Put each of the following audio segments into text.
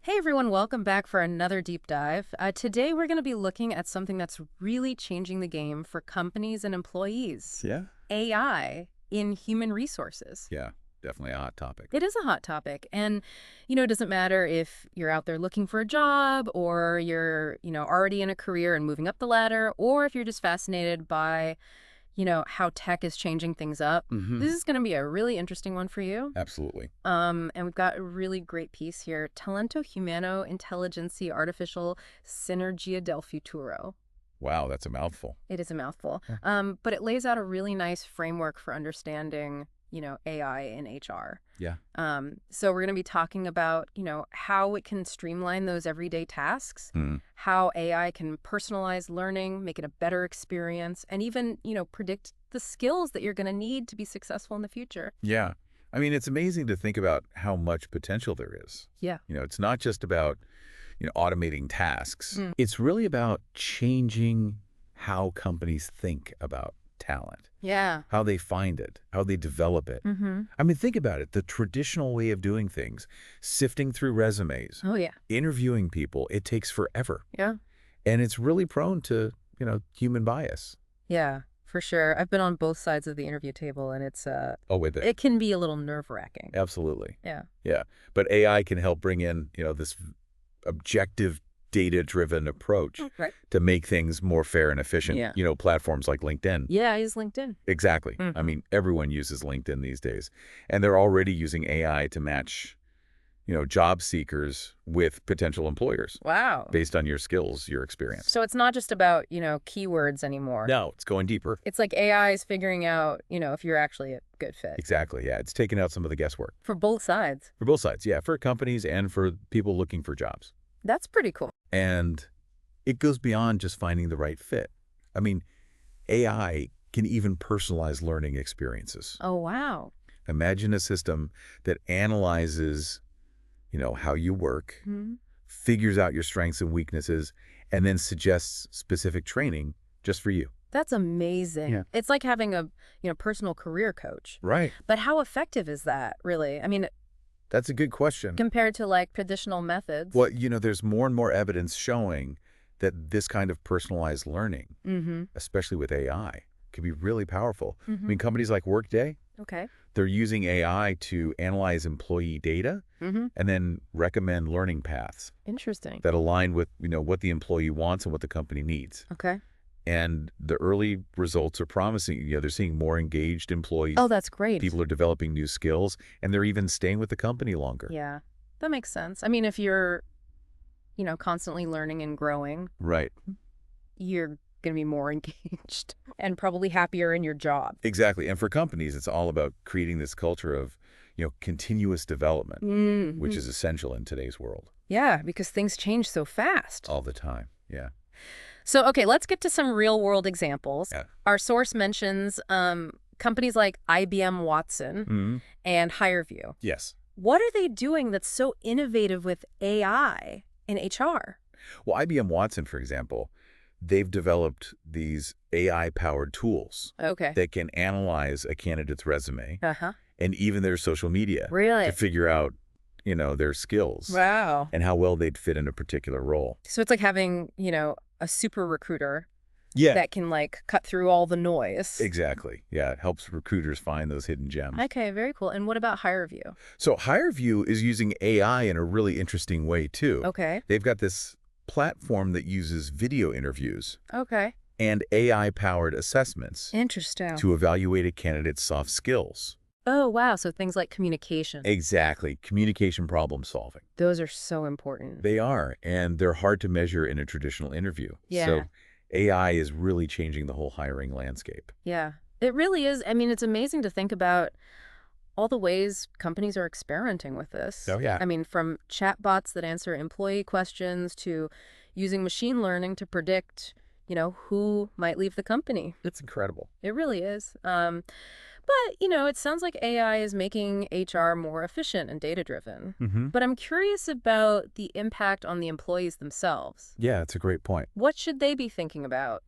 Hey everyone, welcome back for another deep dive. Today we're going to be looking at something that's really changing the game for companies and employees. Yeah? AI in human resources. Yeah, definitely a hot topic. It is a hot topic. And, it doesn't matter if you're out there looking for a job or you're, already in a career and moving up the ladder, or if you're just fascinated by, how tech is changing things up. Hmm. This is going to be a really interesting one for you. Absolutely. And we've got a really great piece here. Talento Humano Intelligency Artificial Sinergia del Futuro. Wow, that's a mouthful. It is a mouthful. Yeah. But it lays out a really nice framework for understanding, AI in HR. Yeah. So we're going to be talking about, how it can streamline those everyday tasks, Mm. how AI can personalize learning, make it a better experience, and even, predict the skills that you're going to need to be successful in the future. Yeah. I mean, it's amazing to think about how much potential there is. Yeah. It's not just about, automating tasks. Mm. It's really about changing how companies think about talent, Yeah. how they find it, how they develop it. Mm-hmm. I mean, think about it. The traditional way of doing things, sifting through resumes, Oh, yeah. interviewing people, it takes forever. Yeah. And it's really prone to, human bias. Yeah, for sure. I've been on both sides of the interview table, and Oh, with it. it can be a little nerve-wracking. Absolutely. Yeah. Yeah. But AI can help bring in, this objective, data-driven approach Right. to make things more fair and efficient. Yeah. Platforms like LinkedIn. Yeah, I use LinkedIn. Exactly. I Mhm. mean, everyone uses LinkedIn these days. And they're already using AI to match, job seekers with potential employers Wow. based on your skills, your experience. So it's not just about, keywords anymore. No, it's going deeper. It's like AI is figuring out, if you're actually a good fit. Exactly. Yeah. It's taking out some of the guesswork For both sides. for both sides. Yeah. For companies and for people looking for jobs. That's pretty cool. And it goes beyond just finding the right fit. I mean, AI can even personalize learning experiences. Oh, wow. Imagine a system that analyzes, how you work, Hmm. figures out your strengths and weaknesses, and then suggests specific training just for you. That's amazing. Yeah. It's like having a, personal career coach. Right. But how effective is that, really? I mean, That's a good question. compared to like traditional methods. Well, there's more and more evidence showing that this kind of personalized learning, Mm-hmm. especially with AI, can be really powerful. I Mm-hmm. mean, companies like Workday, Okay. they're using AI to analyze employee data Mm-hmm. and then recommend learning paths Interesting. that align with, what the employee wants and what the company needs. Okay. And the early results are promising. They're seeing more engaged employees. Oh, that's great. People are developing new skills, and they're even staying with the company longer. Yeah, that makes sense. I mean, if you're, constantly learning and growing, Right. you're going to be more engaged and probably happier in your job. Exactly. And for companies, it's all about creating this culture of, continuous development, Mm-hmm. which is essential in today's world Yeah, because things change so fast. all the time. Yeah. So, okay, let's get to some real world examples. Yeah. Our source mentions companies like IBM Watson Mm-hmm. and HireVue. Yes. What are they doing that's so innovative with AI in HR? Well, IBM Watson, for example, they've developed these AI-powered tools Okay. that can analyze a candidate's resume Uh-huh. and even their social media Really? to figure out, their skills Wow. and how well they'd fit in a particular role. So it's like having, a super recruiter Yeah. that can like cut through all the noise. Exactly. Yeah, it helps recruiters find those hidden gems. Okay, very cool. And what about HireVue? So HireVue is using AI in a really interesting way, too. Okay. They've got this platform that uses video interviews Okay. and AI-powered assessments Interesting. to evaluate a candidate's soft skills. Oh, wow. So things like communication. Exactly. Communication problem solving. Those are so important. They are, and they're hard to measure in a traditional interview. Yeah. So AI is really changing the whole hiring landscape. Yeah. It really is. I mean, it's amazing to think about all the ways companies are experimenting with this. Oh, yeah. I mean, from chatbots that answer employee questions to using machine learning to predict, who might leave the company. It's incredible. It really is. But, it sounds like AI is making HR more efficient and data-driven. Mm-hmm. But I'm curious about the impact on the employees themselves. Yeah, it's a great point. What should they be thinking about,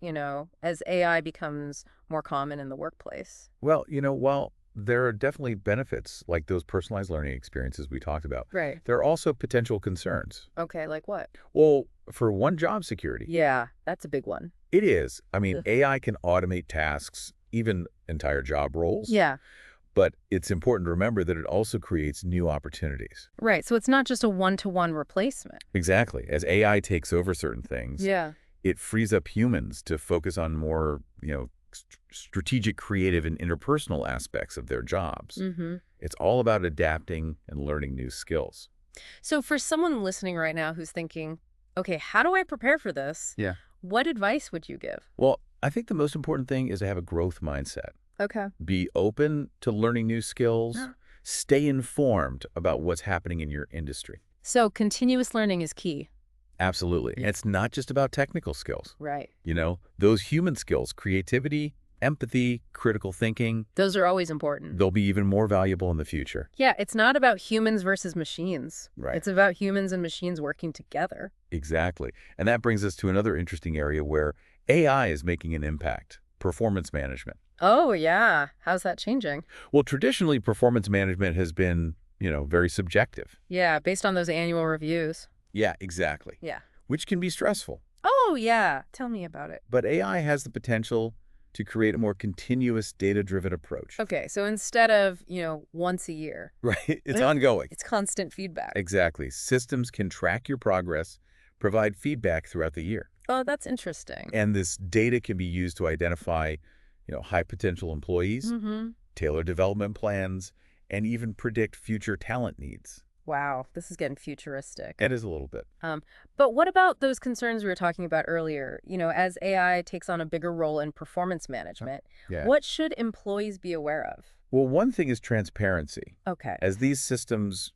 as AI becomes more common in the workplace? Well, while there are definitely benefits, like those personalized learning experiences we talked about. Right. There are also potential concerns. Okay, like what? Well, for one, job security. Yeah, that's a big one. It is. I mean, Ugh. AI can automate tasks, even entire job roles, Yeah, but it's important to remember that it also creates new opportunities. right. So it's not just a one-to-one replacement. Exactly. As AI takes over certain things, Yeah. it frees up humans to focus on more, strategic, creative, and interpersonal aspects of their jobs. Mm-hmm. It's all about adapting and learning new skills. So for someone listening right now who's thinking, okay, how do I prepare for this? Yeah. What advice would you give? Well, I think the most important thing is to have a growth mindset. Okay. Be open to learning new skills. Yeah. Stay informed about what's happening in your industry. So continuous learning is key. Absolutely. And it's not just about technical skills. Right. Those human skills, creativity, empathy, critical thinking, Those are always important. they'll be even more valuable in the future. Yeah, it's not about humans versus machines. Right. It's about humans and machines working together. Exactly. And that brings us to another interesting area where AI is making an impact, performance management. Oh, yeah. How's that changing? Well, traditionally, performance management has been, very subjective. Yeah, based on those annual reviews. Yeah, exactly. Yeah. Which can be stressful. Oh, yeah. Tell me about it. But AI has the potential to create a more continuous data-driven approach. Okay, so instead of, once a year, Right? It's ongoing. it's constant feedback. Exactly. Systems can track your progress, provide feedback throughout the year. Oh, that's interesting. And this data can be used to identify, high potential employees, Mm-hmm. tailor development plans, and even predict future talent needs. Wow, this is getting futuristic. It is a little bit. But what about those concerns we were talking about earlier? As AI takes on a bigger role in performance management, Yeah. what should employees be aware of? Well, one thing is transparency. Okay. As these systems,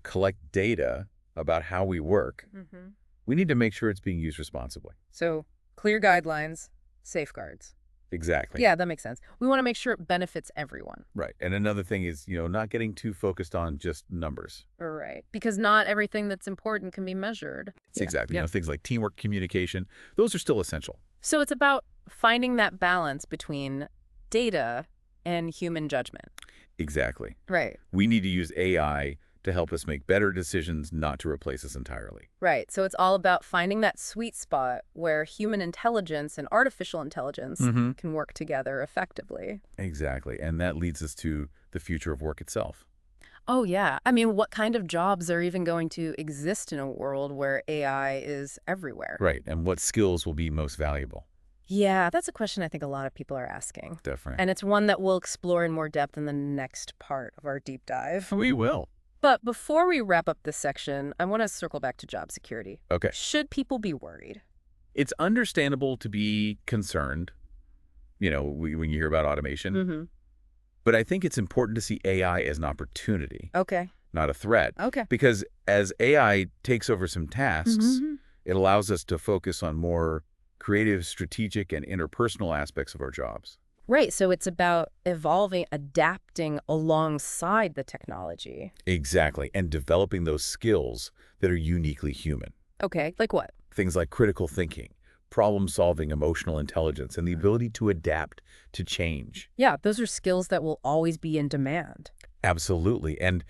collect data about how we work, Mm-hmm. we need to make sure it's being used responsibly. So clear guidelines, safeguards. Exactly. Yeah, that makes sense. We want to make sure it benefits everyone. Right. And another thing is, not getting too focused on just numbers. Right. Because not everything that's important can be measured. Exactly. Yeah. Things like teamwork, communication, those are still essential. So it's about finding that balance between data and human judgment. Exactly. Right. We need to use AI to help us make better decisions, not to replace us entirely. Right. So it's all about finding that sweet spot where human intelligence and artificial intelligence can work together effectively. Exactly. And that leads us to the future of work itself. Oh, yeah. I mean, what kind of jobs are even going to exist in a world where AI is everywhere? Right. And what skills will be most valuable? Yeah, that's a question I think a lot of people are asking. Definitely. And it's one that we'll explore in more depth in the next part of our deep dive. We will. But before we wrap up this section, I want to circle back to job security. Okay. Should people be worried? It's understandable to be concerned, when you hear about automation. Mm-hmm. But I think it's important to see AI as an opportunity, Okay. not a threat. Okay. Because as AI takes over some tasks, Mhm. it allows us to focus on more creative, strategic, and interpersonal aspects of our jobs. Right. So it's about evolving, adapting alongside the technology. Exactly. And developing those skills that are uniquely human. Okay. Like what? Things like critical thinking, problem-solving, emotional intelligence, and the ability to adapt to change. Yeah, those are skills that will always be in demand. Absolutely. And,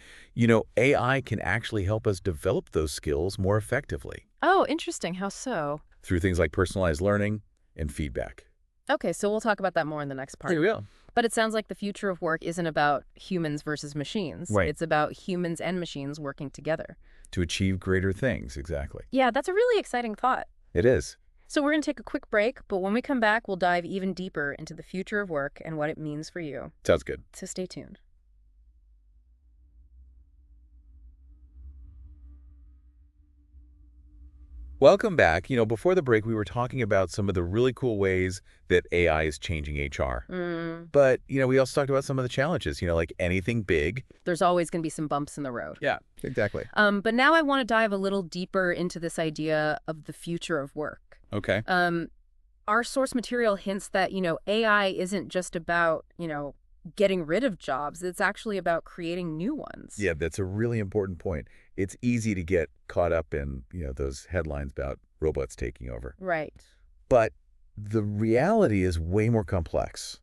AI can actually help us develop those skills more effectively Oh, interesting. How so? through things like personalized learning and feedback. Okay, so we'll talk about that more in the next part. There we go. But it sounds like the future of work isn't about humans versus machines. Right. It's about humans and machines working together. To achieve greater things, exactly. Yeah, that's a really exciting thought. It is. So we're going to take a quick break, but when we come back, we'll dive even deeper into the future of work and what it means for you. Sounds good. So stay tuned. Welcome back. Before the break, we were talking about some of the really cool ways that AI is changing HR. But, we also talked about some of the challenges, like anything big. There's always going to be some bumps in the road. Yeah, exactly. But now I want to dive a little deeper into this idea of the future of work. Okay. Our source material hints that, AI isn't just about, getting rid of jobs. It's actually about creating new ones. Yeah, that's a really important point. It's easy to get caught up in, those headlines about robots taking over. Right. But the reality is way more complex.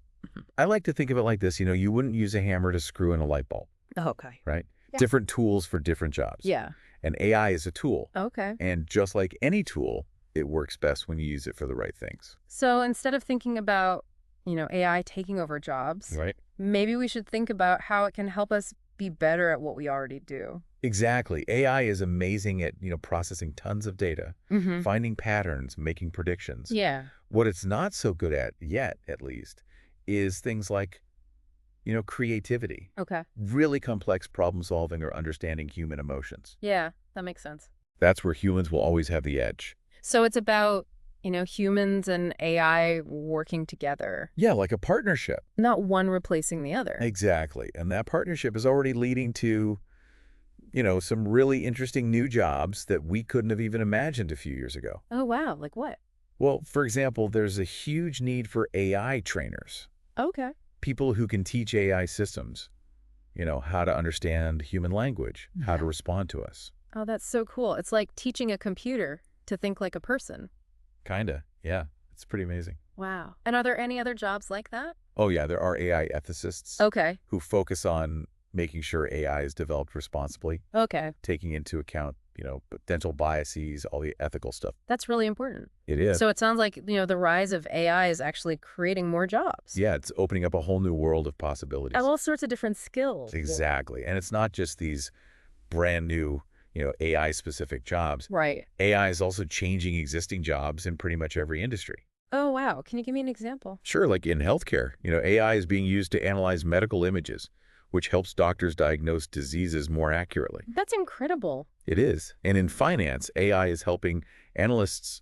I like to think of it like this. You wouldn't use a hammer to screw in a light bulb, Okay. right? Yeah. Different tools for different jobs. Yeah. And AI is a tool. Okay. And just like any tool, it works best when you use it for the right things. So instead of thinking about, AI taking over jobs, Right? maybe we should think about how it can help us be better at what we already do. Exactly. AI is amazing at, processing tons of data, Mm-hmm. finding patterns, making predictions. Yeah. What it's not so good at yet, at least, is things like, creativity, Okay. really complex problem solving or understanding human emotions. Yeah, that makes sense. That's where humans will always have the edge. So it's about, humans and AI working together, Yeah, like a partnership. not one replacing the other. Exactly. And that partnership is already leading to, some really interesting new jobs that we couldn't have even imagined a few years ago. Oh, wow. Like what? Well, for example, there's a huge need for AI trainers, Okay. people who can teach AI systems, how to understand human language, how to respond to us. Oh, that's so cool. It's like teaching a computer to think like a person. Kinda, yeah. It's pretty amazing. Wow. And are there any other jobs like that? Oh, yeah, there are AI ethicists Okay. who focus on making sure AI is developed responsibly, Okay. taking into account, potential biases, all the ethical stuff. That's really important. It is. So it sounds like, the rise of AI is actually creating more jobs. Yeah, it's opening up a whole new world of possibilities. All sorts of different skills. Exactly. And it's not just these brand new, AI-specific jobs. Right. AI is also changing existing jobs in pretty much every industry. Oh, wow. Can you give me an example? Sure, like in healthcare, AI is being used to analyze medical images, which helps doctors diagnose diseases more accurately. That's incredible. It is. And in finance, AI is helping analysts,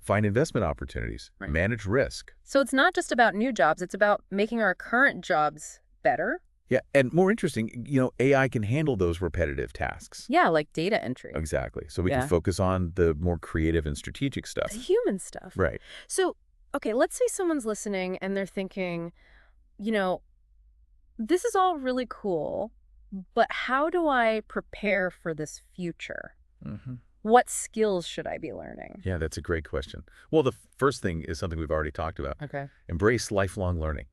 find investment opportunities, Right. manage risk. So it's not just about new jobs. It's about making our current jobs better. Yeah, and more interesting, AI can handle those repetitive tasks. Yeah, like data entry. Exactly. So we Yeah. can focus on the more creative and strategic The stuff. human stuff. Right. So, okay, let's say someone's listening and they're thinking, you know, this is all really cool, but how do I prepare for this future? Mm-hmm. What skills should I be learning? Yeah, that's a great question. Well, the first thing is something we've already talked about. Okay. Embrace lifelong learning.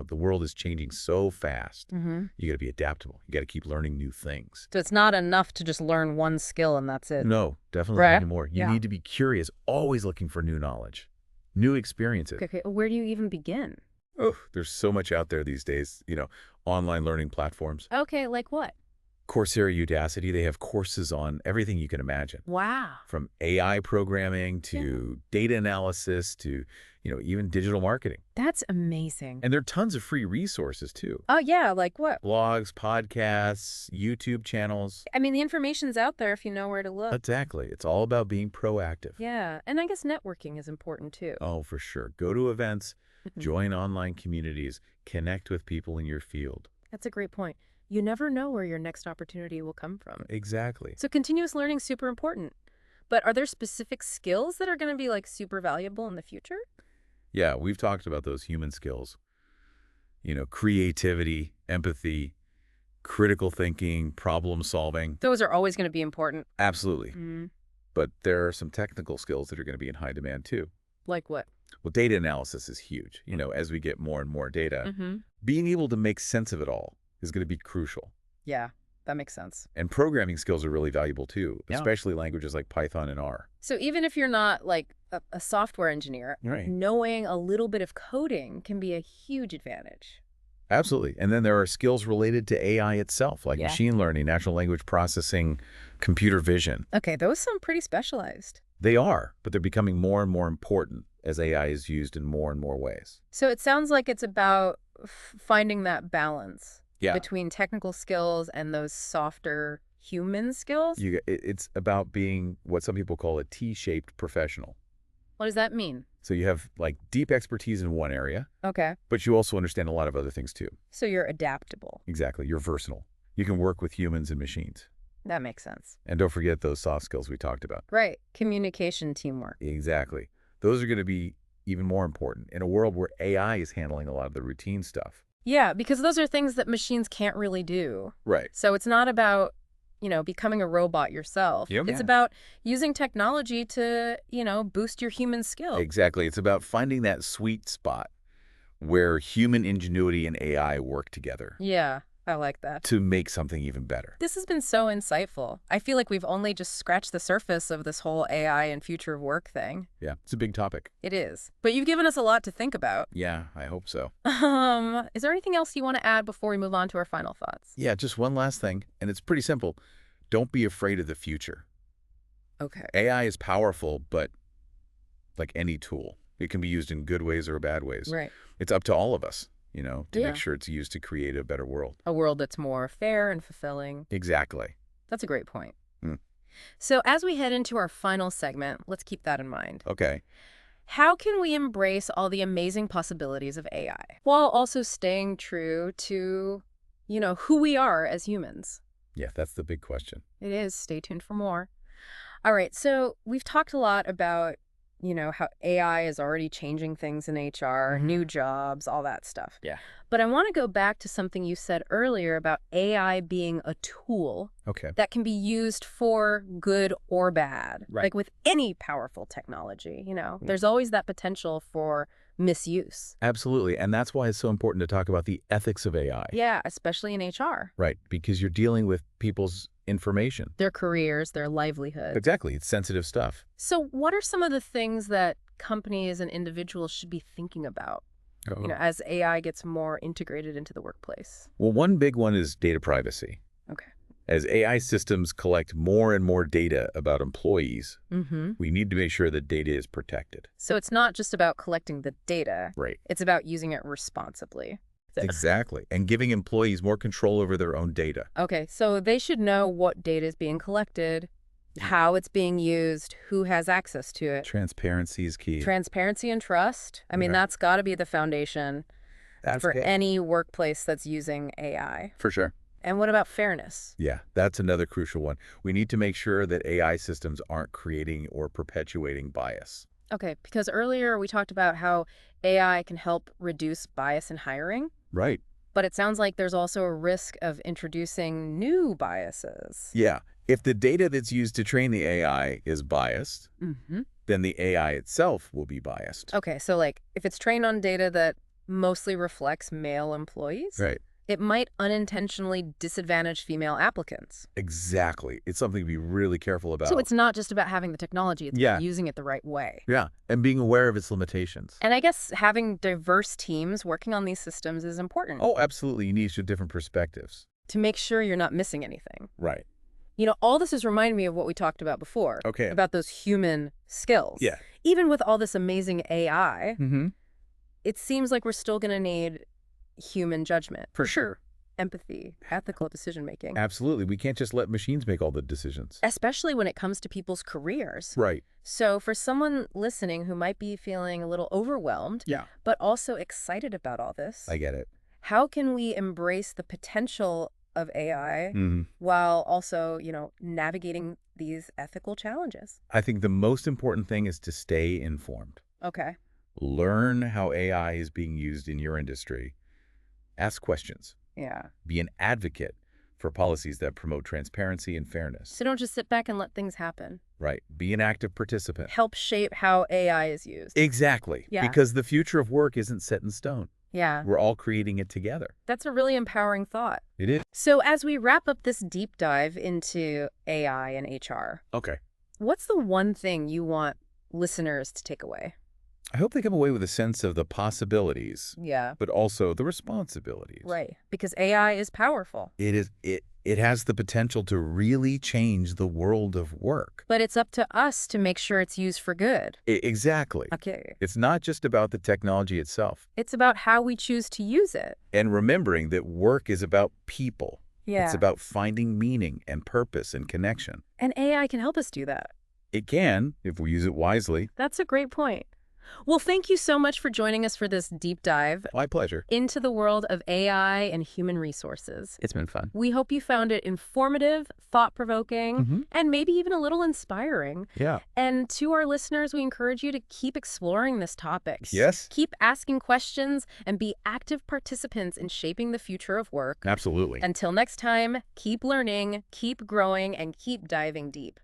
The world is changing so fast. Mm-hmm. You got to be adaptable. You got to keep learning new things. So it's not enough to just learn one skill and that's it. No, definitely Right. more. You Yeah. need to be curious, always looking for new knowledge, new experiences. Okay, where do you even begin? Oh, there's so much out there these days, online learning platforms. Okay, like what? Coursera, Udacity, they have courses on everything you can imagine. Wow. From AI programming to data analysis to, even digital marketing. That's amazing. And there are tons of free resources too. Oh, yeah, like what? Blogs, podcasts, YouTube channels. I mean, the information's out there if you know where to look. Exactly. It's all about being proactive. Yeah, and I guess networking is important too. Oh, for sure. Go to events, Mhm. join online communities, connect with people in your field. That's a great point. You never know where your next opportunity will come from. Exactly. So continuous learning is super important. But are there specific skills that are going to be like super valuable in the future? Yeah, we've talked about those human skills. Creativity, empathy, critical thinking, problem solving. Those are always going to be important. Absolutely. Mm. But there are some technical skills that are going to be in high demand too. Like what? Well, data analysis is huge. As we get more and more data, Mm-hmm. being able to make sense of it all is going to be crucial. Yeah, that makes sense. And programming skills are really valuable too, Yeah. especially languages like Python and R. So even if you're not like a software engineer, Right. knowing a little bit of coding can be a huge advantage. Absolutely. And then there are skills related to AI itself, like Yeah. machine learning, natural language processing, computer vision. Okay, those sound pretty specialized. They are, but they're becoming more and more important as AI is used in more and more ways. So it sounds like it's about finding that balance Yeah. between technical skills and those softer human skills. It's about being what some people call a T-shaped professional. What does that mean? So you have like deep expertise in one area, Okay. but you also understand a lot of other things too. So you're adaptable. Exactly. You're versatile. You can work with humans and machines. That makes sense. And don't forget those soft skills we talked about. Right. Communication, teamwork. Exactly. Those are going to be even more important in a world where AI is handling a lot of the routine stuff. Yeah, because those are things that machines can't really do. Right. So it's not about, becoming a robot yourself. Yep. It's Yeah. about using technology to, boost your human skill. Exactly. It's about finding that sweet spot where human ingenuity and AI work together Yeah, I like that. to make something even better. This has been so insightful. I feel like we've only just scratched the surface of this whole AI and future of work thing. Yeah, it's a big topic. It is. But you've given us a lot to think about. Yeah, I hope so. Is there anything else you want to add before we move on to our final thoughts? Yeah, just one last thing, and it's pretty simple. Don't be afraid of the future. Okay. AI is powerful, but like any tool, it can be used in good ways or bad ways. Right. It's up to all of us, to Yeah. make sure it's used to create a better world. A world that's more fair and fulfilling. Exactly. That's a great point. Mm. So as we head into our final segment, let's keep that in mind. Okay. How can we embrace all the amazing possibilities of AI while also staying true to, who we are as humans? Yeah, that's the big question. It is. Stay tuned for more. All right. So we've talked a lot about, how AI is already changing things in HR, new jobs, all that stuff. Yeah. But I want to go back to something you said earlier about AI being a tool Okay. that can be used for good or bad. Right. Like with any powerful technology, there's always that potential for misuse. Absolutely. And that's why it's so important to talk about the ethics of AI. Yeah, especially in HR. Right. Because you're dealing with people's information. Their careers, their livelihood. Exactly. It's sensitive stuff. So what are some of the things that companies and individuals should be thinking about, as AI gets more integrated into the workplace? Well, one big one is data privacy. Okay. As AI systems collect more and more data about employees, we need to make sure that data is protected. So it's not just about collecting the data. Right. It's about using it responsibly. Exactly. And giving employees more control over their own data. Okay, so they should know what data is being collected, how it's being used, who has access to it. Transparency is key. Transparency and trust. I mean, Okay. that's got to be the foundation for it. any workplace that's using AI. For sure. And what about fairness? Yeah, that's another crucial one. We need to make sure that AI systems aren't creating or perpetuating bias. Okay, because earlier we talked about how AI can help reduce bias in hiring, Right. but it sounds like there's also a risk of introducing new biases. Yeah. If the data that's used to train the AI is biased, then the AI itself will be biased. Okay, so like if it's trained on data that mostly reflects male employees, Right. it might unintentionally disadvantage female applicants. Exactly. It's something to be really careful about. So it's not just about having the technology, it's about using it the right way. Yeah, and being aware of its limitations. And I guess having diverse teams working on these systems is important Oh, absolutely. You need different perspectives. to make sure you're not missing anything. Right. All this is reminding me of what we talked about before. Okay. About those human skills. Yeah. Even with all this amazing AI, Mm-hmm. it seems like we're still going to need human judgment. For sure. Empathy, ethical decision-making. Absolutely. We can't just let machines make all the decisions. Especially when it comes to people's careers. Right. So for someone listening who might be feeling a little overwhelmed, Yeah. but also excited about all this, I get it. how can we embrace the potential of AI while also, navigating these ethical challenges? I think the most important thing is to stay informed. Okay. Learn how AI is being used in your industry. Ask questions. Yeah. Be an advocate for policies that promote transparency and fairness. So don't just sit back and let things happen. Right. Be an active participant. Help shape how AI is used. Exactly. Yeah. Because the future of work isn't set in stone. Yeah. We're all creating it together. That's a really empowering thought. It is. So as we wrap up this deep dive into AI and HR, Okay. what's the one thing you want listeners to take away? I hope they come away with a sense of the possibilities, Yeah. but also the responsibilities. Right. Because AI is powerful. It has the potential to really change the world of work. But it's up to us to make sure it's used for good. Exactly. Okay. It's not just about the technology itself. It's about how we choose to use it. And remembering that work is about people. Yeah. It's about finding meaning and purpose and connection. And AI can help us do that. It can, if we use it wisely. That's a great point. Well, thank you so much for joining us for this deep dive My pleasure. into the world of AI and human resources. It's been fun. We hope you found it informative, thought-provoking, and maybe even a little inspiring. Yeah. And to our listeners, we encourage you to keep exploring this topic. Yes. Keep asking questions and be active participants in shaping the future of work. Absolutely. Until next time, keep learning, keep growing, and keep diving deep.